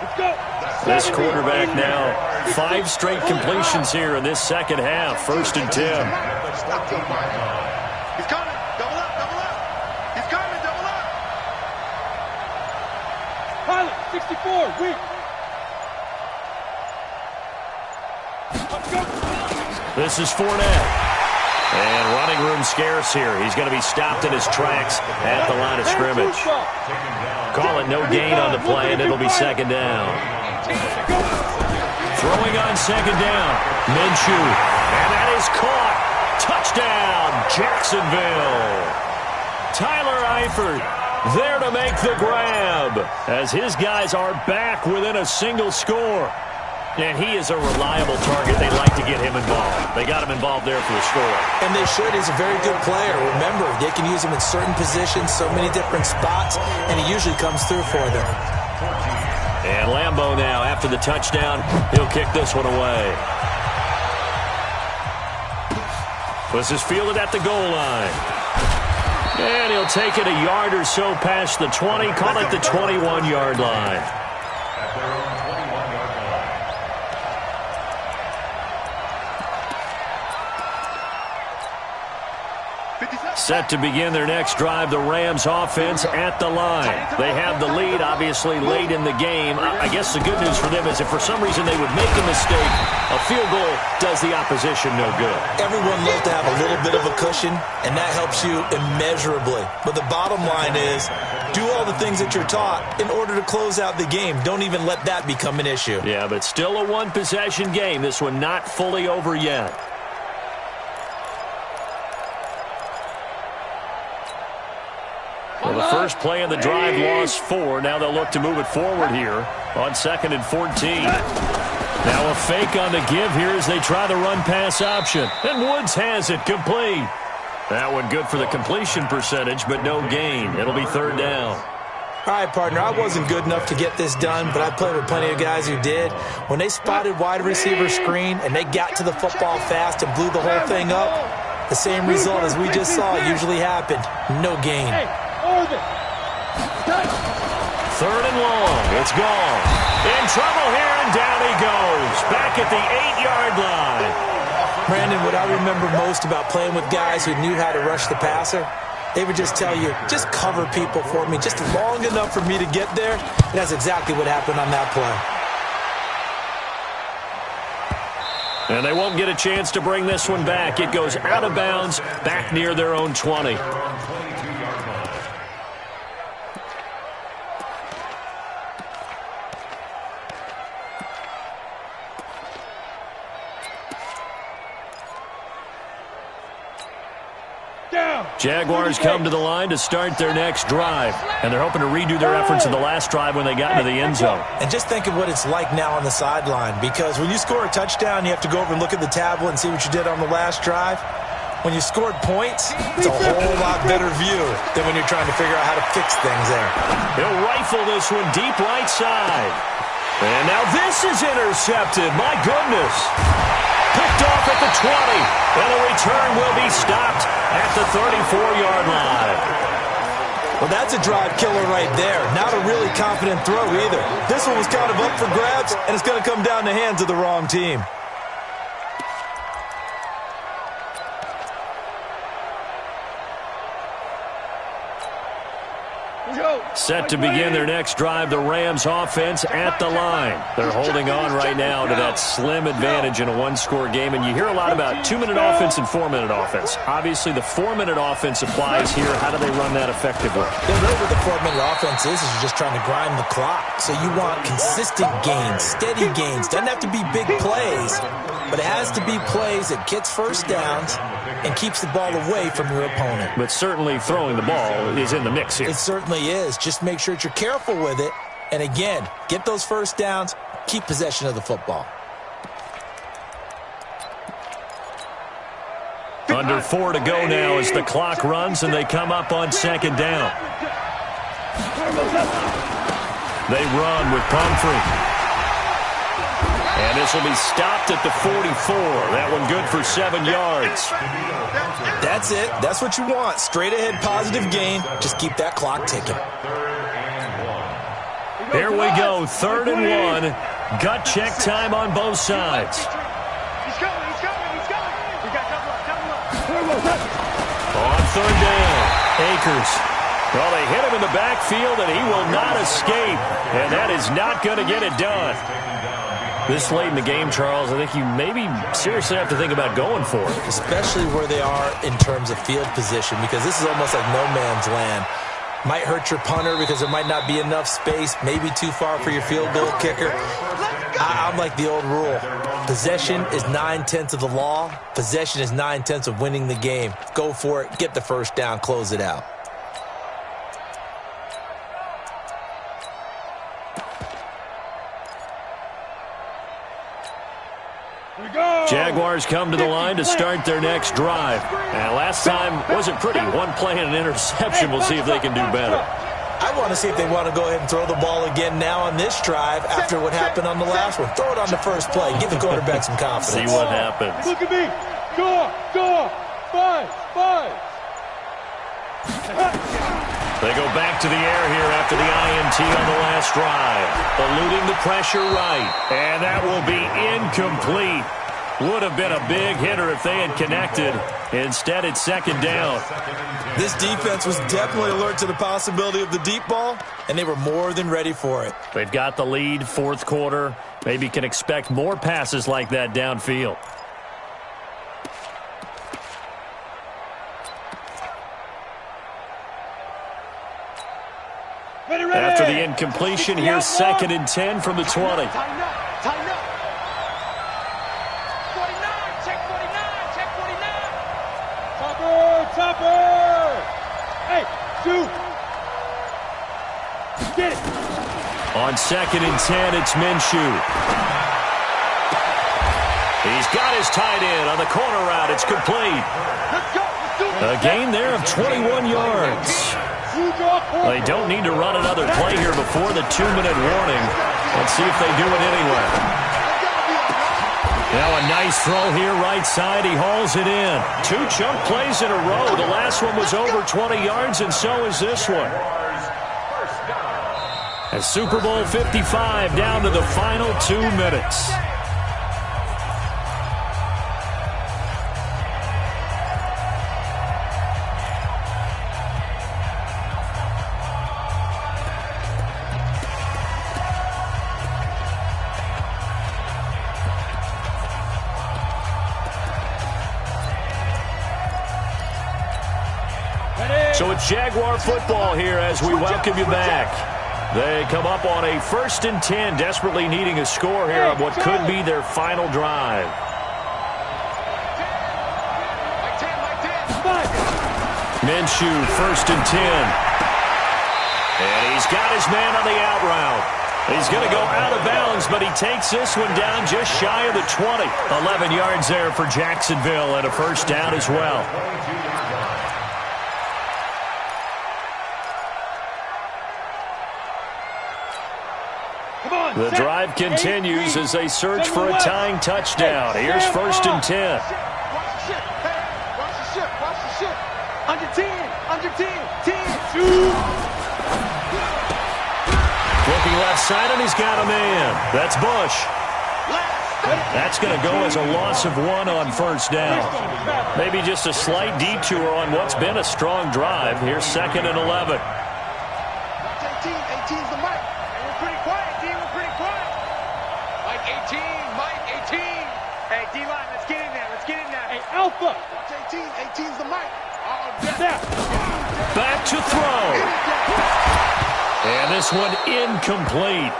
[SPEAKER 2] This quarterback now, 5 straight completions here in this second half. 1st and 10.
[SPEAKER 5] He's coming. Double up, double up. He's coming, double up.
[SPEAKER 6] Pilot, 64, weak. Let's go.
[SPEAKER 2] This is Fournette. And running room scarce here. He's going to be stopped in his tracks at the line of scrimmage. Call it no gain on the play, and it'll be 2nd down. Throwing on 2nd down. Minshew. And that is caught. Touchdown, Jacksonville. Tyler Eifert there to make the grab as his guys are back within a single score. And he is a reliable target. They like to get him involved. They got him involved there for the score.
[SPEAKER 3] And they should. He's a very good player. Remember, they can use him in certain positions, so many different spots, and he usually comes through for them.
[SPEAKER 2] And Lambeau now, after the touchdown, he'll kick this one away. This is fielded at the goal line. And he'll take it a yard or so past the 20, call it the 21-yard line. Set to begin their next drive, the Rams offense at the line. They have the lead, obviously, late in the game. I guess the good news for them is if for some reason they would make a mistake, a field goal does the opposition no good.
[SPEAKER 3] Everyone loves to have a little bit of a cushion, and that helps you immeasurably. But the bottom line is, do all the things that you're taught in order to close out the game. Don't even let that become an issue.
[SPEAKER 2] Yeah, but still a one-possession game. This one not fully over yet. Well, the first play of the drive lost 4. Now they'll look to move it forward here on 2nd and 14. Now a fake on the give here as they try the run-pass option. And Woods has it complete. That one good for the completion percentage, but no gain. It'll be 3rd down.
[SPEAKER 3] All right, partner, I wasn't good enough to get this done, but I played with plenty of guys who did. When they spotted wide receiver screen and they got to the football fast and blew the whole thing up, the same result as we just saw usually happened. No gain.
[SPEAKER 2] 3rd and long. It's gone. In trouble here, and down he goes. Back at the 8-yard line.
[SPEAKER 3] Brandon, what I remember most about playing with guys who knew how to rush the passer, they would just tell you, just cover people for me just long enough for me to get there. And that's exactly what happened on that play.
[SPEAKER 2] And they won't get a chance to bring this one back. It goes out of bounds, back near their own 20.
[SPEAKER 6] Down.
[SPEAKER 2] Jaguars come to the line to start their next drive, and they're hoping to redo their efforts in the last drive when they got into the end zone.
[SPEAKER 3] And just think of what it's like now on the sideline, because when you score a touchdown, you have to go over and look at the tablet and see what you did on the last drive. When you scored points, it's a whole lot better view than when you're trying to figure out how to fix things there.
[SPEAKER 2] He'll rifle this one deep right side. And now this is intercepted. My goodness. Picked off at the 20. And the return will be stopped at the 34-yard line.
[SPEAKER 3] Well, that's a drive killer right there. Not a really confident throw either. This one was kind of up for grabs, and it's going to come down the hands of the wrong team.
[SPEAKER 2] Set to begin their next drive, the Rams offense at the line. They're holding on right now to that slim advantage in a one-score game, and you hear a lot about 2-minute offense and 4-minute offense. Obviously, the 4-minute offense applies here. How do they run that effectively?
[SPEAKER 3] Yeah, really what the 4-minute offense is you're just trying to grind the clock. So you want consistent gains, steady gains. Doesn't have to be big plays, but it has to be plays that gets first downs and keeps the ball away from your opponent.
[SPEAKER 2] But certainly throwing the ball is in the mix here.
[SPEAKER 3] It certainly is. Just make sure that you're careful with it. And again, get those first downs, keep possession of the football.
[SPEAKER 2] Under 4 to go now as the clock runs and they come up on second down. They run with Pumphrey. And this will be stopped at the 44. That one good for 7 yards.
[SPEAKER 3] That's it. That's what you want. Straight ahead positive gain. Just keep that clock ticking.
[SPEAKER 2] Here we go. 3rd and 1. Gut check time on both sides.
[SPEAKER 5] He's coming. We got double up.
[SPEAKER 2] On 3rd down. Akers. Well, they hit him in the backfield, and he will not escape. And that is not going to get it done. This late in the game, Charles, I think you maybe seriously have to think about going for it.
[SPEAKER 3] Especially where they are in terms of field position, because this is almost like no man's land. Might hurt your punter because there might not be enough space, maybe too far for your field goal kicker. I'm like the old rule. Possession is 9/10 of the law. Possession is 9/10 of winning the game. Go for it. Get the first down. Close it out.
[SPEAKER 2] Jaguars come to the line to start their next drive. And last time wasn't pretty. One play and an interception. We'll see if they can do better.
[SPEAKER 3] I want to see if they want to go ahead and throw the ball again now on this drive after what happened on the last one. Throw it on the first play. Give the quarterback some confidence.
[SPEAKER 2] See what happens.
[SPEAKER 6] Look at me. Go. 5.
[SPEAKER 2] They go back to the air here after the INT on the last drive. Eluding the pressure right. And that will be incomplete. Would have been a big hitter if they had connected. Instead, it's second down.
[SPEAKER 3] This defense was definitely alert to the possibility of the deep ball, and they were more than ready for it.
[SPEAKER 2] They've got the lead, 4th quarter. Maybe can expect more passes like that downfield. After the incompletion, here's 2nd and 10 from the 20.
[SPEAKER 5] Tighten up. 49. Check 49.
[SPEAKER 6] Topper. Hey, shoot. Get it.
[SPEAKER 2] On 2nd and 10, it's Minshew. He's got his tight end on the corner route. It's complete.
[SPEAKER 5] Let's go.
[SPEAKER 2] A gain there of 21 yards. They don't need to run another play here before the 2-minute warning. Let's see if they do it anyway. Now a nice throw here right side. He hauls it in. 2 chunk plays in a row. The last one was over 20 yards, and so is this one. And Super Bowl 55 down to the final 2 minutes. So it's Jaguar football here as we welcome you back. They come up on a 1st and 10, desperately needing a score here on what could be their final drive. Minshew, 1st and 10. And he's got his man on the out route. He's going to go out of bounds, but he takes this one down just shy of the 20. 11 yards there for Jacksonville and a 1st down as well. The drive continues as they search for a tying touchdown. Here's 1st and 10.
[SPEAKER 5] Watch the ship. Hey, watch the ship. Watch the ship. Under 10. Under 10. 10. Shoot.
[SPEAKER 2] Looking left side, and he's got a man. That's Bush. That's going to go as a loss of 1 on 1st down. Maybe just a slight detour on what's been a strong drive. Here's 2nd and 11.
[SPEAKER 5] Watch 18. 18's the mic. We're pretty quiet, D. We're pretty quiet. Mike 18. Mike 18. Hey, D-line, let's get in there. Let's get in there.
[SPEAKER 6] Hey, Alpha.
[SPEAKER 5] Watch 18. 18's the mic.
[SPEAKER 6] Snap.
[SPEAKER 2] Back to throw. And this one incomplete.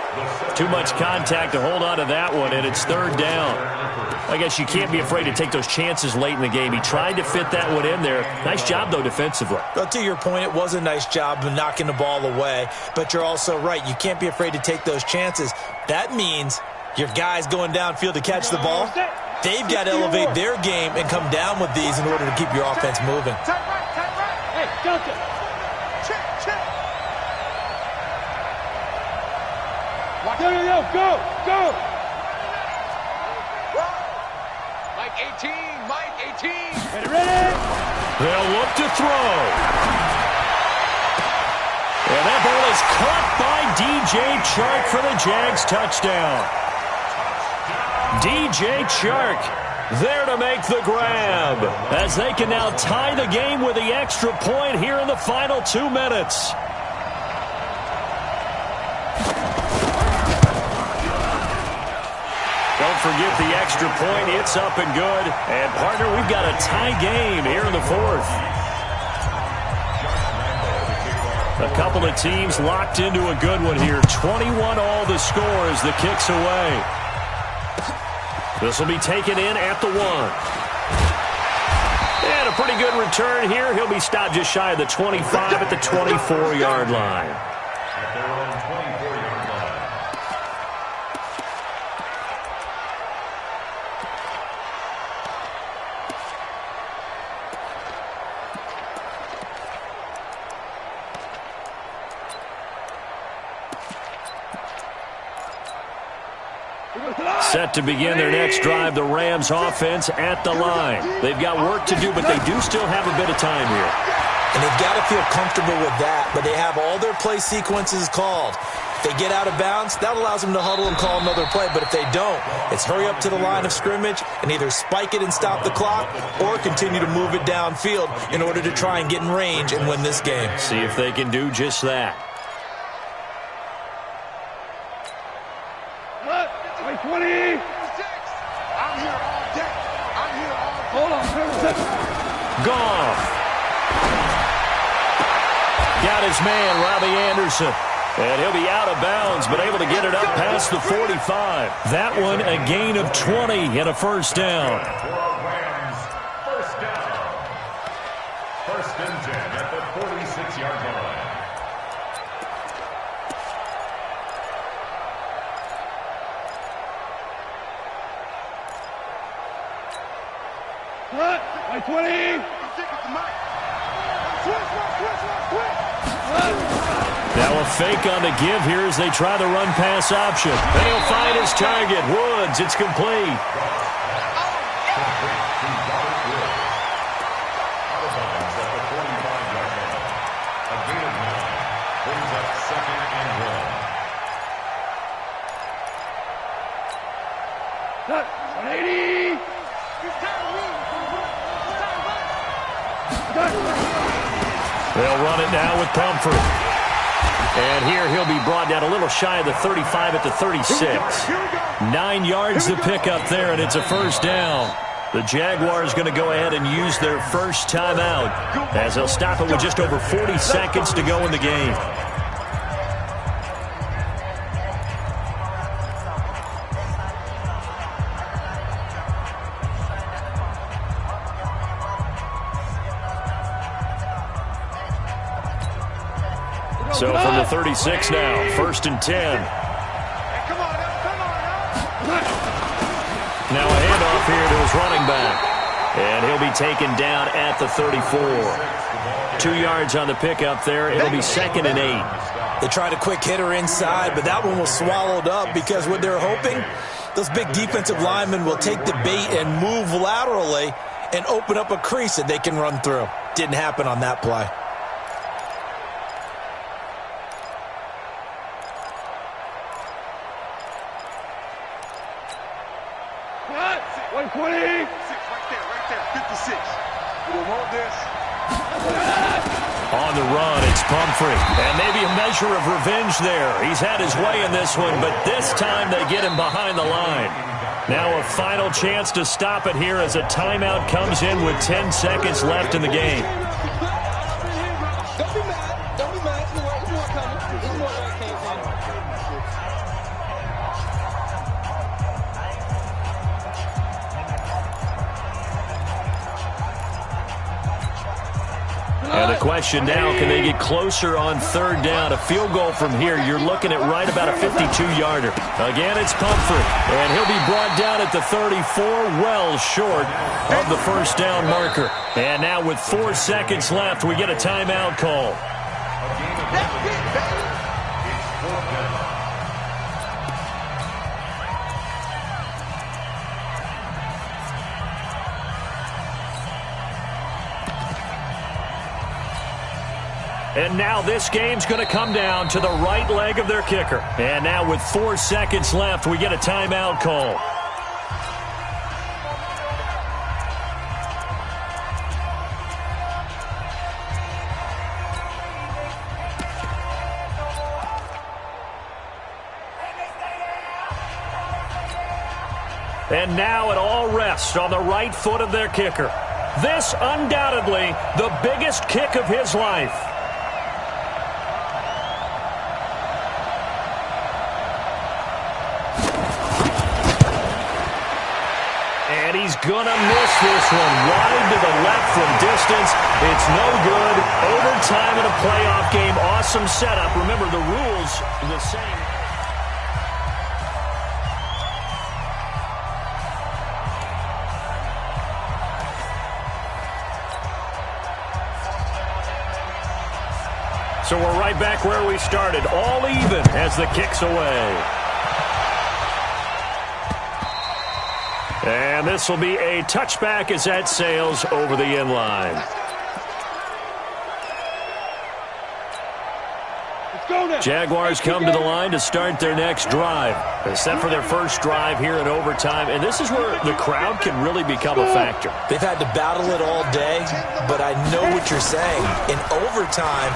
[SPEAKER 2] Too much contact to hold on to that one, and it's 3rd down. I guess you can't be afraid to take those chances late in the game. He tried to fit that one in there. Nice job, though, defensively.
[SPEAKER 3] Well, to your point, it was a nice job of knocking the ball away, but you're also right. You can't be afraid to take those chances. That means your guys going downfield to catch the ball, they've got to elevate their game and come down with these in order to keep your offense moving.
[SPEAKER 5] Tight right. Tight right.
[SPEAKER 6] Hey, Delta.
[SPEAKER 5] Check. Check.
[SPEAKER 6] Yo, go, go.
[SPEAKER 5] Mike 18. Mike 18.
[SPEAKER 6] Ready?
[SPEAKER 2] They'll look to throw. And that ball is caught by DJ Chark for the Jags touchdown. DJ Chark there to make the grab as they can now tie the game with the extra point here in the final 2 minutes. Don't forget the extra point. It's up and good. And, partner, we've got a tie game here in the 4th. A couple of teams locked into a good one here. 21 all the score as the kick's away. This will be taken in at the 1. And a pretty good return here. He'll be stopped just shy of the 25 at the 24-yard line.
[SPEAKER 4] At their own 24-yard line.
[SPEAKER 2] Set to begin their next drive, the Rams offense at the line. They've got work to do, but they do still have a bit of time here.
[SPEAKER 3] And they've got to feel comfortable with that, but they have all their play sequences called. If they get out of bounds, that allows them to huddle and call another play, but if they don't, it's hurry up to the line of scrimmage and either spike it and stop the clock or continue to move it downfield in order to try and get in range and win this game.
[SPEAKER 2] See if they can do just that.
[SPEAKER 6] 20.
[SPEAKER 5] I'm here all day. I'm here all day.
[SPEAKER 6] Hold on.
[SPEAKER 2] Goff. Got his man, Robbie Anderson. And he'll be out of bounds, but able to get it up past the 45. That one a gain of 20 and a 1st down.
[SPEAKER 4] For Rams, 1st down. 1st and 10 at the 46-yard line.
[SPEAKER 6] By 20.
[SPEAKER 2] Now a fake on the give here as they try the run-pass option. And he'll find his target. Woods, it's complete. They'll run it now with Pumphrey. And here he'll be brought down a little shy of the 35 at the 36. 9 yards to pick up there, and it's a 1st down. The Jaguars going to go ahead and use their first timeout as they'll stop it with just over 40 seconds to go in the game. So from the 36 now, 1st and 10.
[SPEAKER 5] Come on, come on.
[SPEAKER 2] Now a handoff here to his running back. And he'll be taken down at the 34. 2 yards on the pickup there. It'll be 2nd and 8.
[SPEAKER 3] They tried a quick hitter inside, but that one was swallowed up because what they're hoping, those big defensive linemen will take the bait and move laterally and open up a crease that they can run through. Didn't happen on that play.
[SPEAKER 6] What? 120.
[SPEAKER 5] Right there, 56. We don't want this.
[SPEAKER 2] On the run, it's Pumphrey. And maybe a measure of revenge there. He's had his way in this one, but this time they get him behind the line. Now a final chance to stop it here as a timeout comes in with 10 seconds left in the game.
[SPEAKER 7] Don't be mad. Don't be mad. It's more coming. It's more where it came from.
[SPEAKER 2] And the question now, can they get closer on 3rd down? A field goal from here, you're looking at right about a 52-yarder. Again, it's Pumphrey, and he'll be brought down at the 34, well short of the 1st down marker. And now with 4 seconds left, we get a timeout call. And now this game's going to come down to the right leg of their kicker. And now with 4 seconds left, we get a timeout call. And now it all rests on the right foot of their kicker. This undoubtedly the biggest kick of his life. He's going to miss this one wide to the left from distance. It's no good. Overtime in a playoff game. Awesome setup. Remember, the rules are the same. So we're right back where we started. All even as the kick's away. And this will be a touchback as that sails over the end line. Jaguars come to the line to start their next drive. They're set for their first drive here in overtime, and this is where the crowd can really become a factor.
[SPEAKER 3] They've had to battle it all day, but I know what you're saying. In overtime,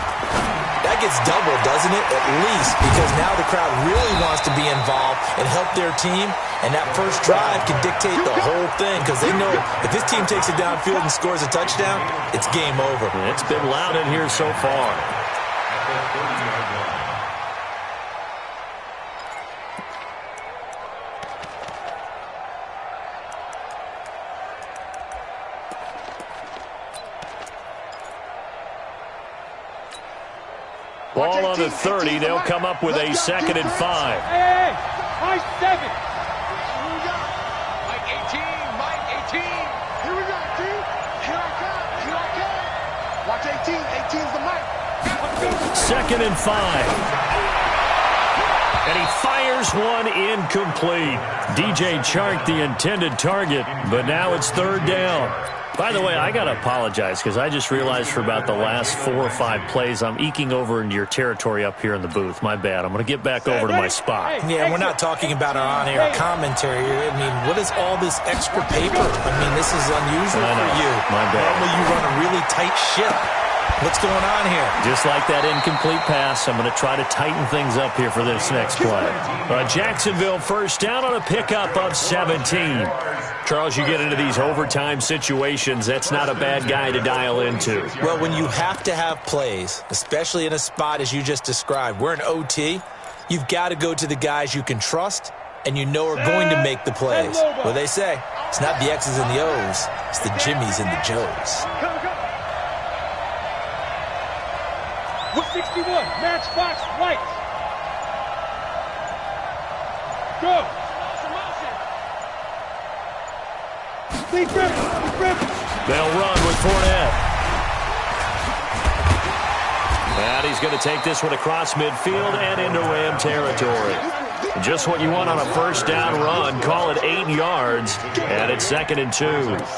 [SPEAKER 3] that gets doubled, doesn't it? At least, because now the crowd really wants to be involved and help their team, and that first drive can dictate the whole thing because they know if this team takes it downfield and scores a touchdown, it's game over.
[SPEAKER 2] It's been loud in here so far. Ball on the 30. They'll come up with a 2nd and 5.
[SPEAKER 6] Hey, Mike 7.
[SPEAKER 5] Mike 18, Mike 18. Here we go, team. Here I come. Watch 18. 18's the mic.
[SPEAKER 2] 2nd and 5. And he fires one incomplete. DJ Chark, the intended target, but now it's 3rd down. By the way, I got to apologize because I just realized for about the last 4 or 5 plays, I'm eking over into your territory up here in the booth. My bad. I'm going to get back over to my spot.
[SPEAKER 3] Yeah, we're not talking about our on-air commentary. I mean, what is all this extra paper? I mean, this is unusual for you.
[SPEAKER 2] My bad.
[SPEAKER 3] Normally you run a really tight ship. What's going on here?
[SPEAKER 2] Just like that incomplete pass, I'm going to try to tighten things up here for this next play. Jacksonville first down on a pickup of 17. Charles, you get into these overtime situations, that's not a bad guy to dial into.
[SPEAKER 3] Well, when you have to have plays, especially in a spot as you just described, we're in OT, you've got to go to the guys you can trust and you know are going to make the plays. Well, they say, it's not the X's and the O's, it's the Jimmys and the Joes.
[SPEAKER 6] With 61, Matchbox Lights. Go. Lee Griffin.
[SPEAKER 2] They'll run with Fournette. And he's going to take this one across midfield and into Ram territory. Just what you want on a first down run. Call it 8 yards, and it's 2nd and 2.
[SPEAKER 4] 2nd and 2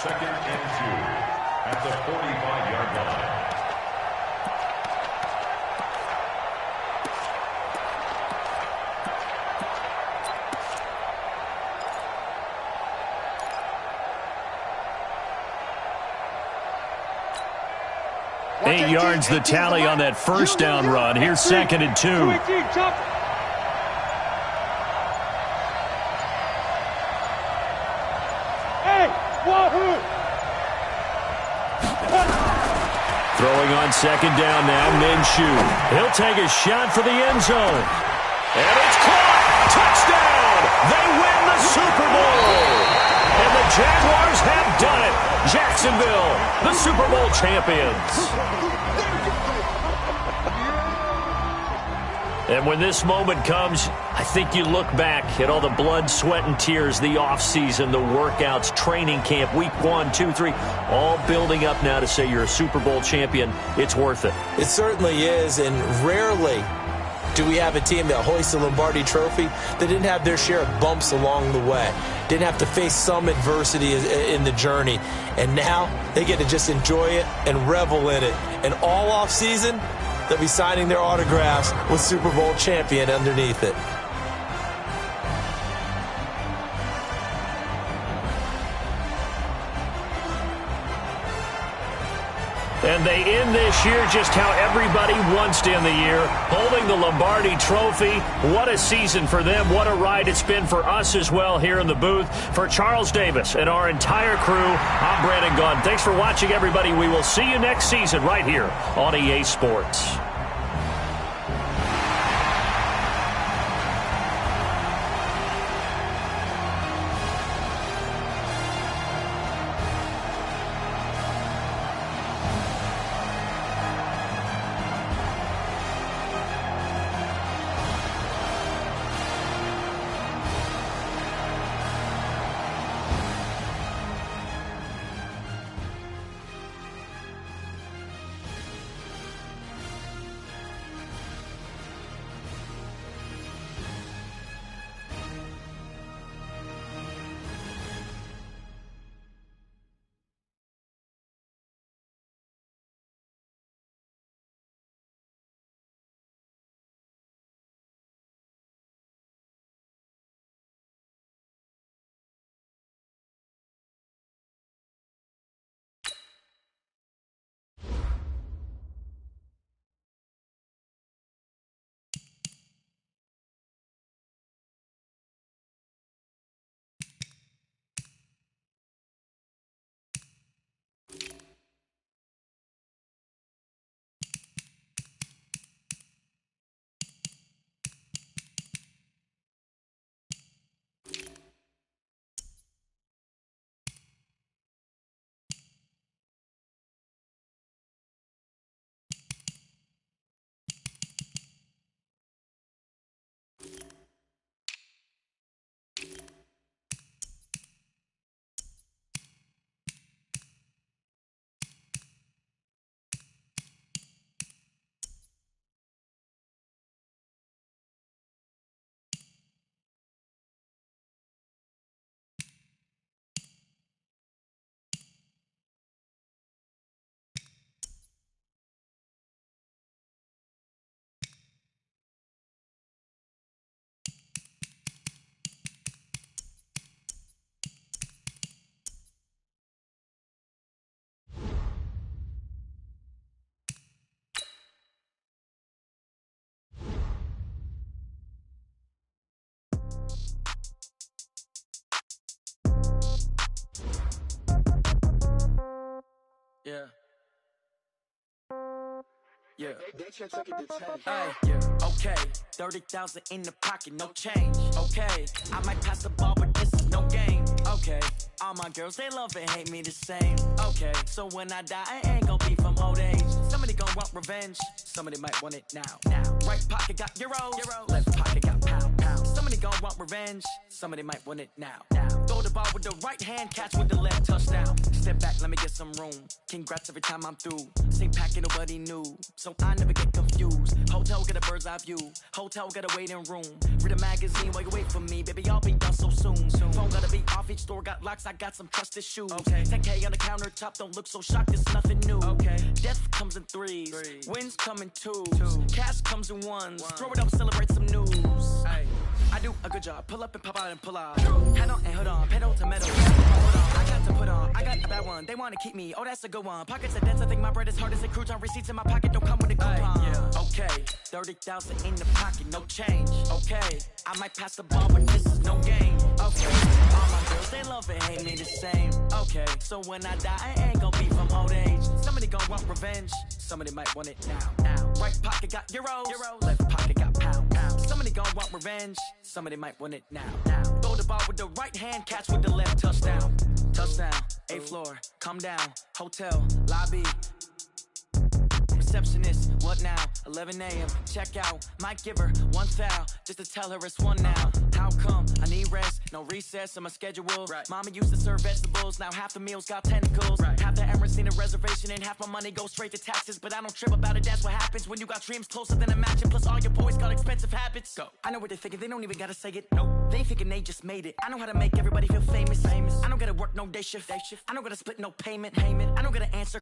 [SPEAKER 4] at the 45-yard line.
[SPEAKER 2] Eight yards the tally on that first down run. Here's 2nd and 2. Throwing on 2nd down now, Minshew. He'll take a shot for the end zone. And it's caught! Touchdown! They win the Super Bowl! And the Jaguars have done it! Jacksonville, the Super Bowl champions. And when this moment comes, I think you look back at all the blood, sweat, and tears, the offseason, the workouts, training camp, week 1, 2, 3, all building up now to say you're a Super Bowl champion. It's worth it.
[SPEAKER 3] It certainly is, and rarely do we have a team that hoists a Lombardi trophy that didn't have their share of bumps along the way, didn't have to face some adversity in the journey, and now they get to just enjoy it and revel in it. And all offseason, they'll be signing their autographs with Super Bowl champion underneath it.
[SPEAKER 2] And they end this year just how everybody wants to end the year, holding the Lombardi Trophy. What a season for them. What a ride it's been for us as well here in the booth. For Charles Davis and our entire crew, I'm Brandon Gaudin. Thanks for watching, everybody. We will see you next season right here on EA Sports.
[SPEAKER 1] Yeah. Yeah. Yeah. Okay. 30,000 in the pocket, no change. Okay. I might pass the ball, but this is no game. Okay, all my girls, they love and hate me the same. Okay, so when I die, I ain't gon' be from old age. Somebody gon' want revenge, somebody might want it now. Right pocket got euros, left pocket got pound. Somebody gon' want revenge, somebody might want it now. Throw the ball with the right hand, catch with the left, touchdown. Step back, let me get some room. Congrats every time I'm through. Same packet, nobody knew, so I never get confused. Hotel get a bird's eye view, hotel get a waiting room. Read a magazine while you wait for me, baby, I'll be done so soon. Phone gotta be off, each store got locks, I got some trusted shoes. 10K on the countertop, don't look so shocked, it's nothing new. Death comes in threes, wins come in twos, cash comes in ones. Throw it up, celebrate some news. I do a good job, pull up and pop out and pull out. Head on and hood on, pedal to metal. I got to put on, I got a bad one. They wanna keep me, oh that's a good one. Pockets are dense, I think my bread is hard as a crouton. Receipts in my pocket don't come with a coupon. Okay, 30,000 in the pocket, no change. Okay, I might pass the ball, but this is no game. Okay, all my girls, they love and hate me the same. Okay, so when I die, I ain't gon' be from old age. Somebody gon' want revenge, somebody might want it now. Right pocket got euros, left pocket got pound. Somebody gon' want revenge, somebody might want it now. Throw the ball with the right hand, catch with the left, touchdown. Touchdown, 8th floor, come down, hotel, lobby. Receptionist, what now? 11 a.m. Check out. Might give her one foul just to tell her it's one now. How come? I need rest, no recess in my schedule. Mama used to serve vegetables, now half the meals got tentacles. Half the Emirates need a reservation and half my money goes straight to taxes. But I don't trip about it, that's what happens when you got dreams closer than a match. And plus all your boys got expensive habits. Go. I know what they're thinking, they don't even gotta say it. Nope. They thinking they just made it. I know how to make everybody feel famous. I don't gotta work no day shift. I don't gotta split no payment. I don't gotta answer